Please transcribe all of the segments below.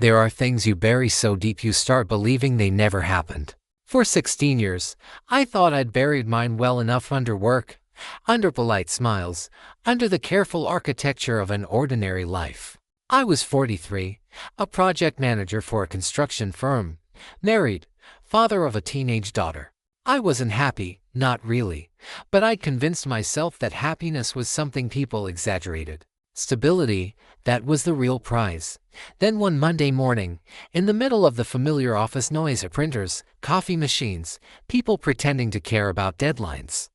There are things you bury so deep you start believing they never happened. For 16 years, I thought I'd buried mine well enough under work, under polite smiles, under the careful architecture of an ordinary life. I was 43, a project manager for a construction firm, married, father of a teenage daughter. I wasn't happy, not really, but I'd convinced myself that happiness was something people exaggerated. Stability, that was the real prize. Then one Monday morning, in the middle of the familiar office noise of printers, coffee machines, people pretending to care about deadlines,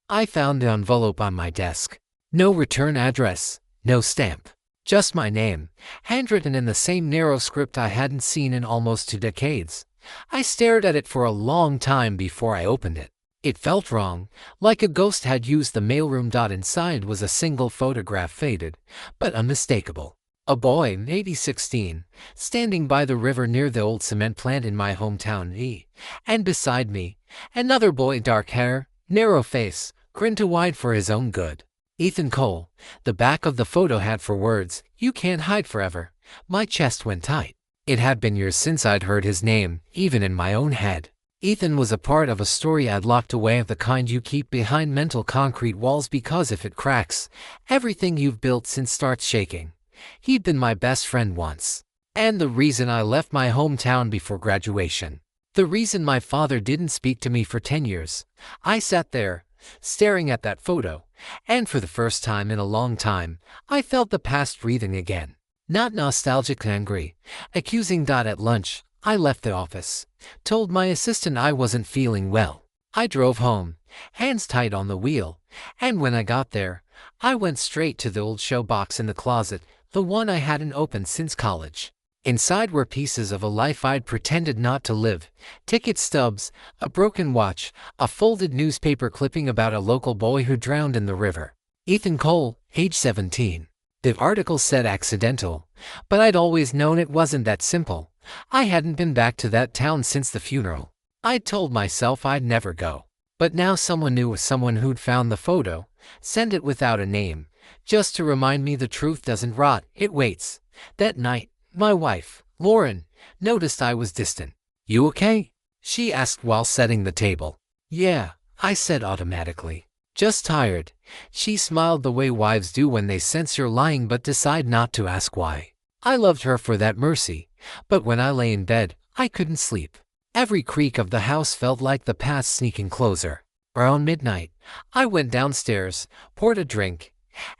I found the envelope on my desk. No return address, no stamp. Just my name, handwritten in the same narrow script I hadn't seen in almost 2 decades. I stared at it for a long time before I opened it. It felt wrong, like a ghost had used the mailroom. Inside was a single photograph, faded, but unmistakable. A boy, maybe 16, standing by the river near the old cement plant in my hometown, and beside me, another boy, dark hair, narrow face, grinned too wide for his own good. Ethan Cole. The back of the photo had 4 words, "You can't hide forever." My chest went tight. It had been years since I'd heard his name, even in my own head. Ethan was a part of a story I'd locked away, of the kind you keep behind mental concrete walls, because if it cracks, everything you've built since starts shaking. He'd been my best friend once, and the reason I left my hometown before graduation. The reason my father didn't speak to me for 10 years. I sat there, staring at that photo, and for the first time in a long time, I felt the past breathing again. Not nostalgic, angry, accusing. At lunch, I left the office, told my assistant I wasn't feeling well. I drove home, hands tight on the wheel, and when I got there, I went straight to the old show box in the closet, the one I hadn't opened since college. Inside were pieces of a life I'd pretended not to live, ticket stubs, a broken watch, a folded newspaper clipping about a local boy who drowned in the river. Ethan Cole, age 17. The article said accidental, but I'd always known it wasn't that simple. I hadn't been back to that town since the funeral. I'd told myself I'd never go. But now someone knew, someone who'd found the photo, sent it without a name, just to remind me the truth doesn't rot, it waits. That night, my wife, Lauren, noticed I was distant. "You okay?" she asked while setting the table. "Yeah," I said automatically. "Just tired." She smiled the way wives do when they sense you're lying but decide not to ask why. I loved her for that mercy, but when I lay in bed, I couldn't sleep. Every creak of the house felt like the past sneaking closer. Around midnight, I went downstairs, poured a drink,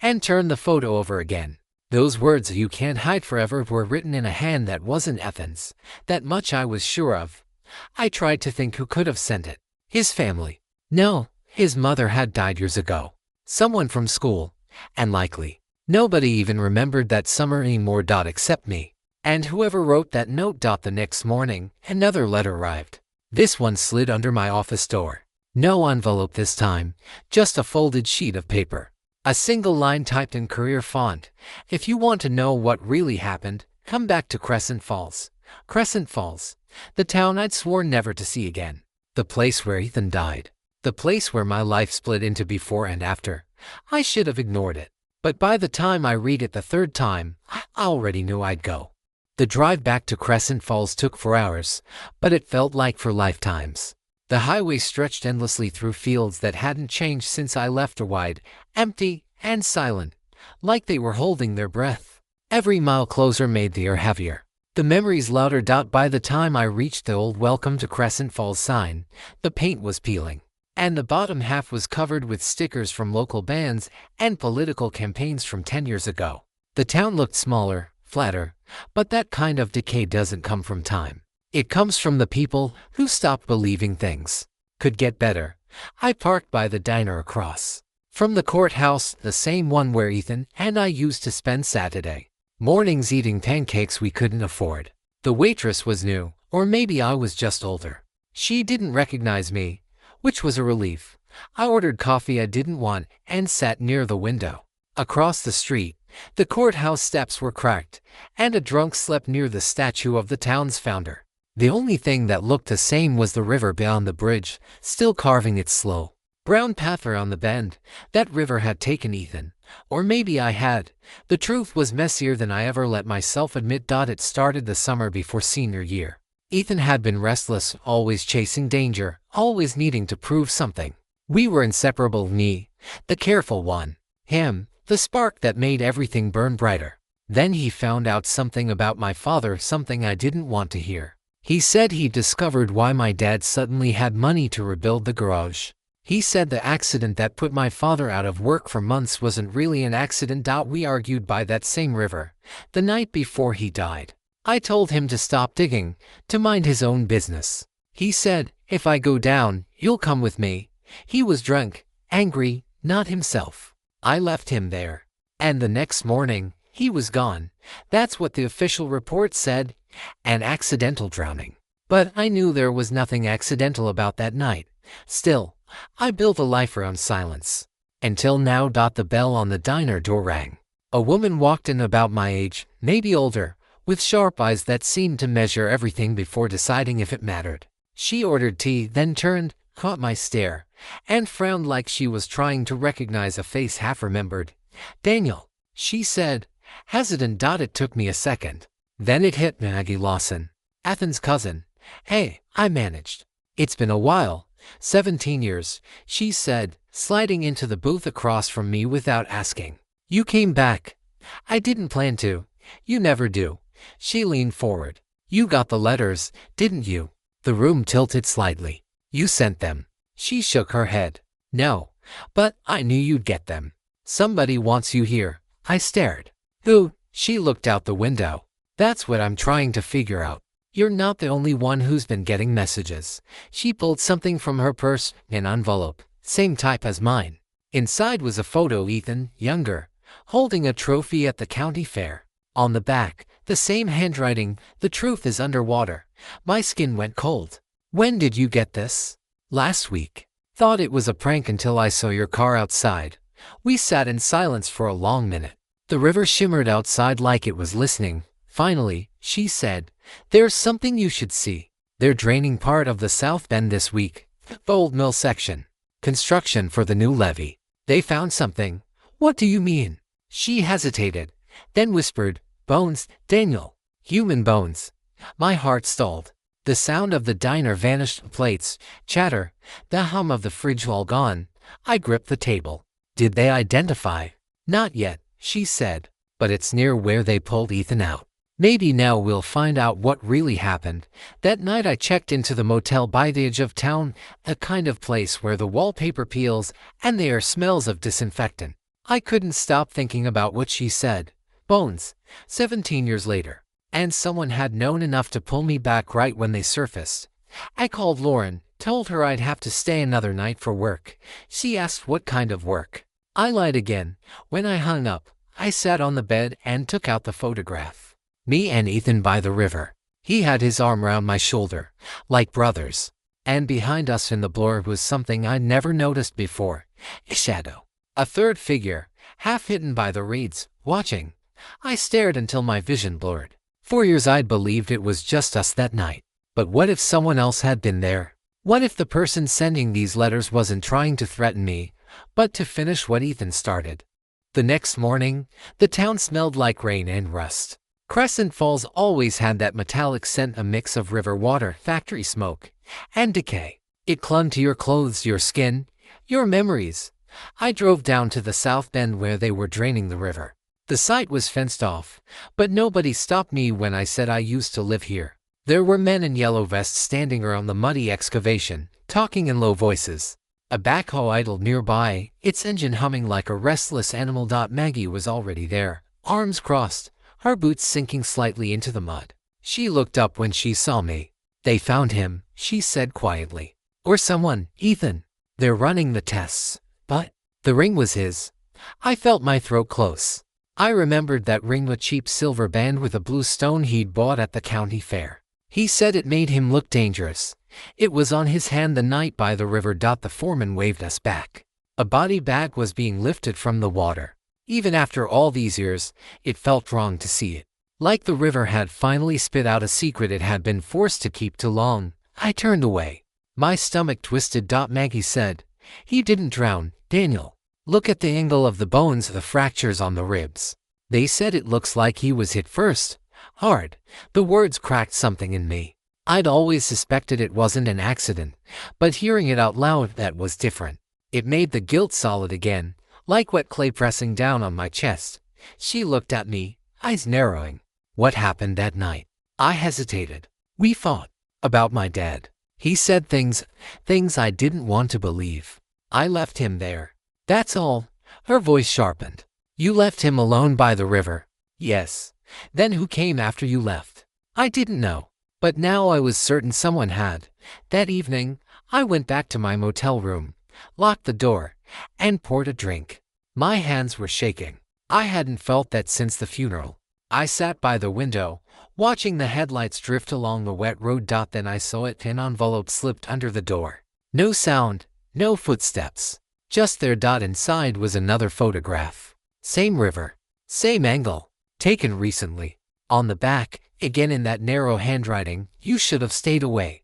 and turned the photo over again. Those words, "You can't hide forever," were written in a hand that wasn't Ethan's. That much I was sure of. I tried to think who could have sent it. His family. No, his mother had died years ago. Someone from school, and likely. Nobody even remembered that summer anymore. Except me. And whoever wrote that note. The next morning, another letter arrived. This one slid under my office door. No envelope this time, just a folded sheet of paper. A single line typed in career font. "If you want to know what really happened, come back to Crescent Falls." Crescent Falls, the town I'd sworn never to see again. The place where Ethan died. The place where my life split into before and after. I should have ignored it. But by the time I read it the 3rd time, I already knew I'd go. The drive back to Crescent Falls took 4 hours, but it felt like 4 lifetimes. The highway stretched endlessly through fields that hadn't changed since I left, her wide, empty, and silent, like they were holding their breath. Every mile closer made the air heavier. The memories louder. By the time I reached the old "Welcome to Crescent Falls" sign, the paint was peeling, and the bottom half was covered with stickers from local bands and political campaigns from 10 years ago. The town looked smaller, flatter, but that kind of decay doesn't come from time. It comes from the people who stopped believing things could get better. I parked by the diner across from the courthouse, the same one where Ethan and I used to spend Saturday mornings eating pancakes we couldn't afford. The waitress was new, or maybe I was just older. She didn't recognize me, which was a relief. I ordered coffee I didn't want and sat near the window. Across the street, the courthouse steps were cracked, and a drunk slept near the statue of the town's founder. The only thing that looked the same was the river beyond the bridge, still carving its slow, Brown Panther on the bend. That river had taken Ethan. Or maybe I had. The truth was messier than I ever let myself admit. It started the summer before senior year. Ethan had been restless, always chasing danger, always needing to prove something. We were inseparable. Me, the careful one. Him, the spark that made everything burn brighter. Then he found out something about my father, something I didn't want to hear. He said he discovered why my dad suddenly had money to rebuild the garage. He said the accident that put my father out of work for months wasn't really an accident. We argued by that same river, the night before he died. I told him to stop digging, to mind his own business. He said, if I go down, you'll come with me. He was drunk, angry, not himself. I left him there. And the next morning, he was gone. That's what the official report said. An accidental drowning. But I knew there was nothing accidental about that night. Still, I built a life around silence. Until now. The bell on the diner door rang. A woman walked in about my age, maybe older, with sharp eyes that seemed to measure everything before deciding if it mattered. She ordered tea, then turned, caught my stare, and frowned like she was trying to recognize a face half remembered. Daniel, she said, hesitant. It took me a second. Then it hit me. Maggie Lawson, Ethan's cousin. Hey, I managed. It's been a while. 17 years, she said, sliding into the booth across from me without asking. You came back. I didn't plan to. You never do. She leaned forward. You got the letters, didn't you? The room tilted slightly. You sent them. She shook her head. No, but I knew you'd get them. Somebody wants you here. I stared. Who? She looked out the window. That's what I'm trying to figure out. You're not the only one who's been getting messages. She pulled something from her purse, an envelope, same type as mine. Inside was a photo. Ethan, younger, holding a trophy at the county fair. On the back, the same handwriting. The truth is underwater. My skin went cold. When did you get this? Last week. Thought it was a prank until I saw your car outside. We sat in silence for a long minute. The river shimmered outside like it was listening. Finally, she said, there's something you should see. They're draining part of the South Bend this week. The old mill section. Construction for the new levee. They found something. What do you mean? She hesitated, then whispered, bones, Daniel. Human bones. My heart stalled. The sound of the diner vanished. Plates, chatter, the hum of the fridge all gone. I gripped the table. Did they identify? Not yet, she said, but it's near where they pulled Ethan out. Maybe now we'll find out what really happened. That night I checked into the motel by the edge of town, the kind of place where the wallpaper peels and the air smells of disinfectant. I couldn't stop thinking about what she said. Bones, 17 years later. And someone had known enough to pull me back right when they surfaced. I called Lauren, told her I'd have to stay another night for work. She asked what kind of work. I lied again. When I hung up, I sat on the bed and took out the photograph. Me and Ethan by the river. He had his arm around my shoulder, like brothers. And behind us in the blur was something I'd never noticed before. A shadow. A third figure, half hidden by the reeds, watching. I stared until my vision blurred. For years I'd believed it was just us that night. But what if someone else had been there? What if the person sending these letters wasn't trying to threaten me, but to finish what Ethan started? The next morning, the town smelled like rain and rust. Crescent Falls always had that metallic scent, a mix of river water, factory smoke, and decay. It clung to your clothes, your skin, your memories. I drove down to the South Bend where they were draining the river. The site was fenced off, but nobody stopped me when I said I used to live here. There were men in yellow vests standing around the muddy excavation, talking in low voices. A backhoe idled nearby, its engine humming like a restless animal. Maggie was already there, arms crossed, her boots sinking slightly into the mud. She looked up when she saw me. They found him, she said quietly. Or someone, Ethan. They're running the tests. But the ring was his. I felt my throat close. I remembered that ring, a cheap silver band with a blue stone he'd bought at the county fair. He said it made him look dangerous. It was on his hand the night by the river. The foreman waved us back. A body bag was being lifted from the water. Even after all these years, it felt wrong to see it. Like the river had finally spit out a secret it had been forced to keep too long. I turned away. My stomach twisted. Maggie said, He didn't drown, Daniel. Look at the angle of the bones, the fractures on the ribs. They said it looks like he was hit first. Hard. The words cracked something in me. I'd always suspected it wasn't an accident, but hearing it out loud, that was different. It made the guilt solid again, like wet clay pressing down on my chest. She looked at me, eyes narrowing. What happened that night? I hesitated. We fought. About my dad. He said things I didn't want to believe. I left him there. That's all. Her voice sharpened. You left him alone by the river? Yes. Then who came after you left? I didn't know. But now I was certain someone had. That evening, I went back to my motel room, locked the door, and poured a drink. My hands were shaking. I hadn't felt that since the funeral. I sat by the window, watching the headlights drift along the wet road. Then I saw it, an envelope slipped under the door. No sound, no footsteps. Just there. Inside was another photograph. Same river, same angle, taken recently. On the back, again in that narrow handwriting, "You should have stayed away."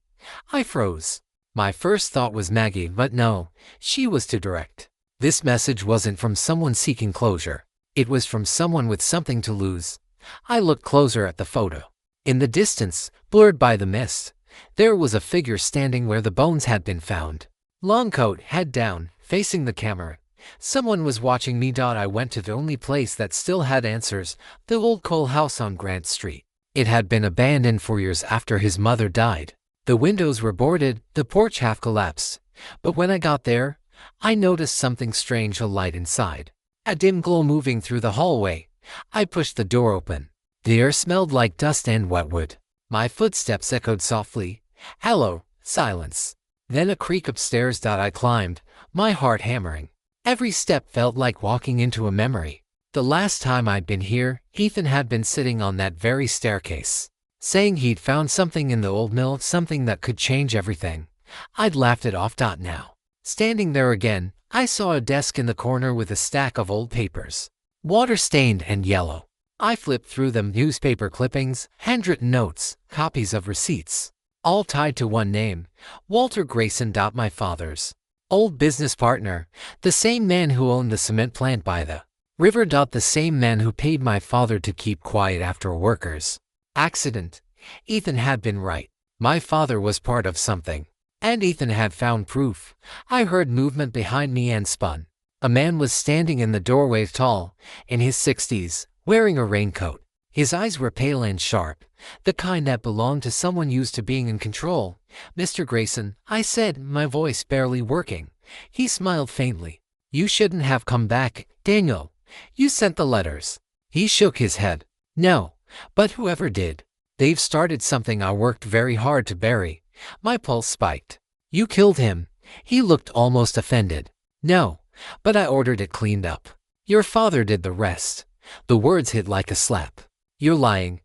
I froze. My first thought was Maggie, but no, she was too direct. This message wasn't from someone seeking closure. It was from someone with something to lose. I looked closer at the photo. In the distance, blurred by the mist, there was a figure standing where the bones had been found. Long coat, head down, facing the camera. Someone was watching me. I went to the only place that still had answers, the old coal house on Grant Street. It had been abandoned for years after his mother died. The windows were boarded, the porch half collapsed. But when I got there, I noticed something strange, a light inside. A dim glow moving through the hallway. I pushed the door open. The air smelled like dust and wet wood. My footsteps echoed softly. Hello, silence. Then a creak upstairs. I climbed, my heart hammering. Every step felt like walking into a memory. The last time I'd been here, Ethan had been sitting on that very staircase, saying he'd found something in the old mill, something that could change everything. I'd laughed it off. Now, standing there again, I saw a desk in the corner with a stack of old papers, water-stained and yellow. I flipped through them, newspaper clippings, handwritten notes, copies of receipts, all tied to one name, Walter Grayson. My father's old business partner, the same man who owned the cement plant by the river. The same man who paid my father to keep quiet after a workers' accident. Ethan had been right. My father was part of something. And Ethan had found proof. I heard movement behind me and spun. A man was standing in the doorway, tall, in his 60s, wearing a raincoat. His eyes were pale and sharp, the kind that belonged to someone used to being in control. "Mr. Grayson," I said, my voice barely working. He smiled faintly. "You shouldn't have come back, Daniel. You sent the letters." He shook his head. "No, but whoever did, they've started something I worked very hard to bury." My pulse spiked. "You killed him." He looked almost offended. "No, but I ordered it cleaned up. Your father did the rest." The words hit like a slap. "You're lying."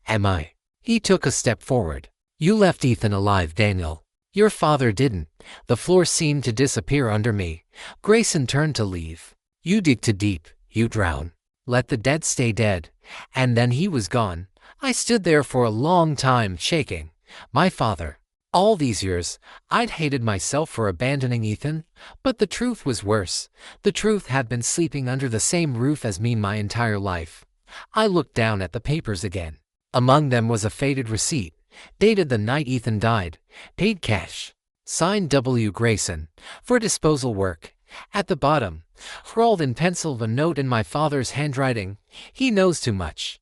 "Am I?" He took a step forward. "You left Ethan alive, Daniel. Your father didn't." The floor seemed to disappear under me. Grayson turned to leave. "You dig too deep, you drown. Let the dead stay dead." And then he was gone. I stood there for a long time, shaking. My father. All these years, I'd hated myself for abandoning Ethan, but the truth was worse. The truth had been sleeping under the same roof as me my entire life. I looked down at the papers again. Among them was a faded receipt, dated the night Ethan died, paid cash, signed W. Grayson, for disposal work. At the bottom, scrawled in pencil, the note in my father's handwriting: "He knows too much."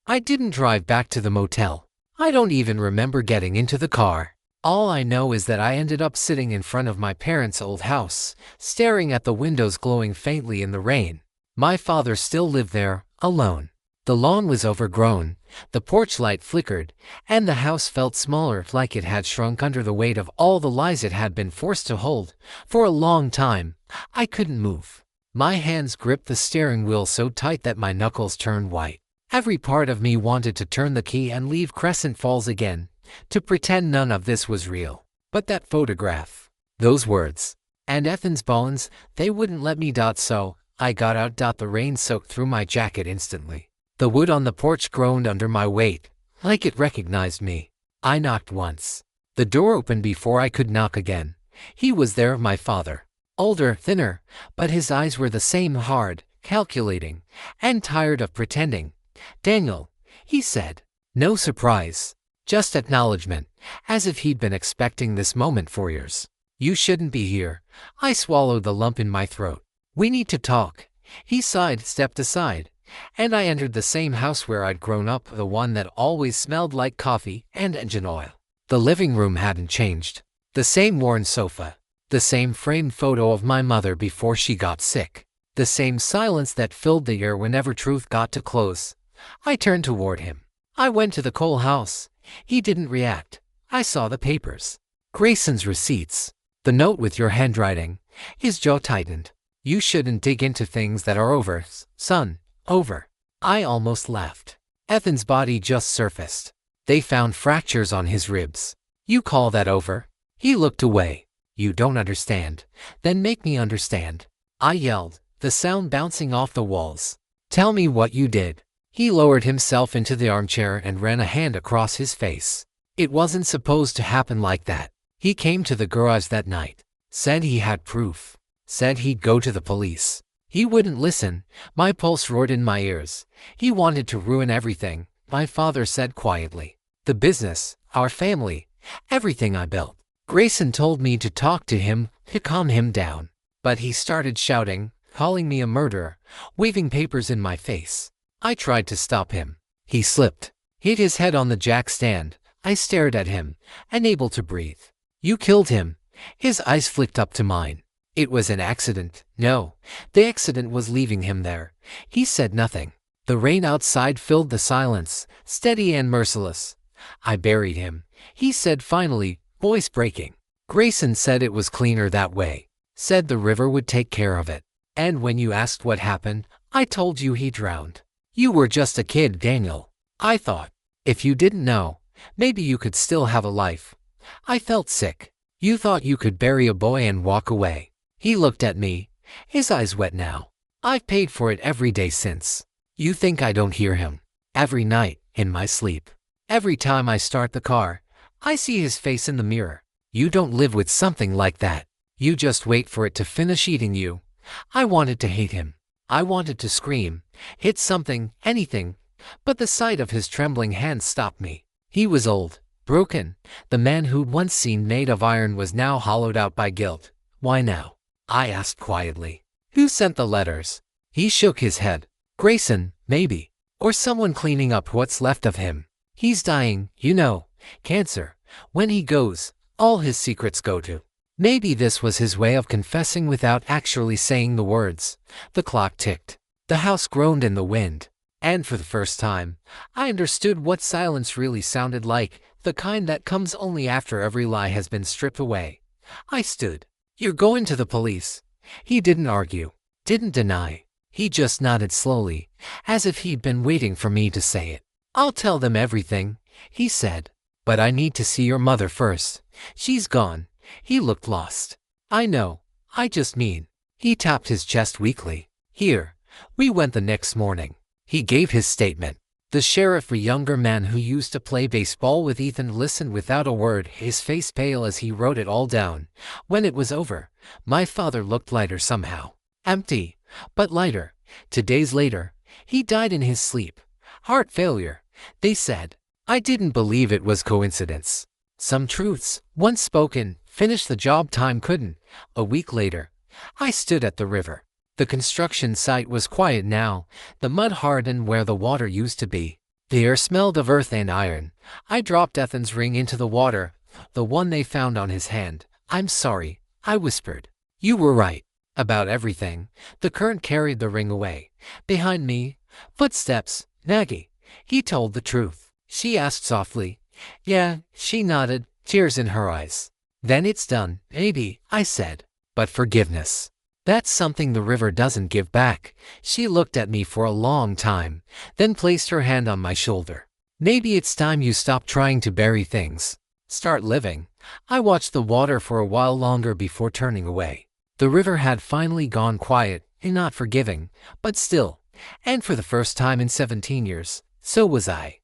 I didn't drive back to the motel. I don't even remember getting into the car. All I know is that I ended up sitting in front of my parents' old house, staring at the windows glowing faintly in the rain. My father still lived there, alone. The lawn was overgrown, the porch light flickered, and the house felt smaller, like it had shrunk under the weight of all the lies it had been forced to hold. For a long time, I couldn't move. My hands gripped the steering wheel so tight that my knuckles turned white. Every part of me wanted to turn the key and leave Crescent Falls again, to pretend none of this was real. But that photograph, those words, and Ethan's bones, they wouldn't let me. So I got out. The rain soaked through my jacket instantly. The wood on the porch groaned under my weight, like it recognized me. I knocked once. The door opened before I could knock again. He was there, my father. Older, thinner, but his eyes were the same, hard, calculating, and tired of pretending. "Daniel," he said. No surprise, just acknowledgement, as if he'd been expecting this moment for years. "You shouldn't be here." I swallowed the lump in my throat. "We need to talk." He sighed, stepped aside, and I entered the same house where I'd grown up, the one that always smelled like coffee and engine oil. The living room hadn't changed. The same worn sofa. The same framed photo of my mother before she got sick. The same silence that filled the air whenever Truth got too close. I turned toward him. I went to the Cole house. He didn't react. I saw the papers. Grayson's receipts. The note with your handwriting. His jaw tightened. "You shouldn't dig into things that are over, son. Over." I almost laughed. Ethan's body just surfaced. They found fractures on his ribs. "You call that over?" He looked away. "You don't understand." "Then make me understand," I yelled, the sound bouncing off the walls. "Tell me what you did." He lowered himself into the armchair and ran a hand across his face. "It wasn't supposed to happen like that. He came to the garage that night. Said he had proof. Said he'd go to the police. He wouldn't listen." My pulse roared in my ears. "He wanted to ruin everything," my father said quietly. "The business, our family, everything I built." Grayson told me to talk to him, to calm him down. But he started shouting, calling me a murderer, waving papers in my face. I tried to stop him. He slipped, hit his head on the jack stand. I stared at him, unable to breathe. "You killed him." His eyes flicked up to mine. "It was an accident." "No, the accident was leaving him there." He said nothing. The rain outside filled the silence, steady and merciless. "I buried him," he said finally, voice breaking. "Grayson said it was cleaner that way. Said the river would take care of it. And when you asked what happened, I told you he drowned. You were just a kid, Daniel. I thought, if you didn't know, maybe you could still have a life." I felt sick. "You thought you could bury a boy and walk away." He looked at me, his eyes wet now. "I've paid for it every day since." "You think I don't hear him?" "Every night, in my sleep. Every time I start the car, I see his face in the mirror." "You don't live with something like that. You just wait for it to finish eating you." I wanted to hate him. I wanted to scream, hit something, anything, but the sight of his trembling hands stopped me. He was old, broken. The man who'd once seemed made of iron was now hollowed out by guilt. "Why now?" I asked quietly. "Who sent the letters?" He shook his head. "Grayson, maybe. Or someone cleaning up what's left of him. He's dying, you know. Cancer. When he goes, all his secrets go to." Maybe this was his way of confessing without actually saying the words. The clock ticked. The house groaned in the wind. And for the first time, I understood what silence really sounded like, the kind that comes only after every lie has been stripped away. I stood. "You're going to the police." He didn't argue, didn't deny. He just nodded slowly, as if he'd been waiting for me to say it. "I'll tell them everything," he said. "But I need to see your mother first. She's gone." He looked lost. "I know. I just mean." He tapped his chest weakly. "Here." We went the next morning. He gave his statement. The sheriff, a younger man who used to play baseball with Ethan, listened without a word, his face pale as he wrote it all down. When it was over, my father looked lighter somehow. Empty, but lighter. 2 days later, he died in his sleep. Heart failure, they said. I didn't believe it was coincidence. Some truths, once spoken, finished the job time couldn't. A week later, I stood at the river. The construction site was quiet now, the mud hardened where the water used to be. The air smelled of earth and iron. I dropped Ethan's ring into the water, the one they found on his hand. "I'm sorry," I whispered. "You were right. About everything." The current carried the ring away. Behind me, footsteps. "Maggie." He told the truth. She asked softly. "Yeah," she nodded, tears in her eyes. "Then it's done, maybe," I said. "But forgiveness. That's something the river doesn't give back." She looked at me for a long time, then placed her hand on my shoulder. "Maybe it's time you stop trying to bury things. Start living." I watched the water for a while longer before turning away. The river had finally gone quiet, and not forgiving, but still. And for the first time in 17 years, so was I.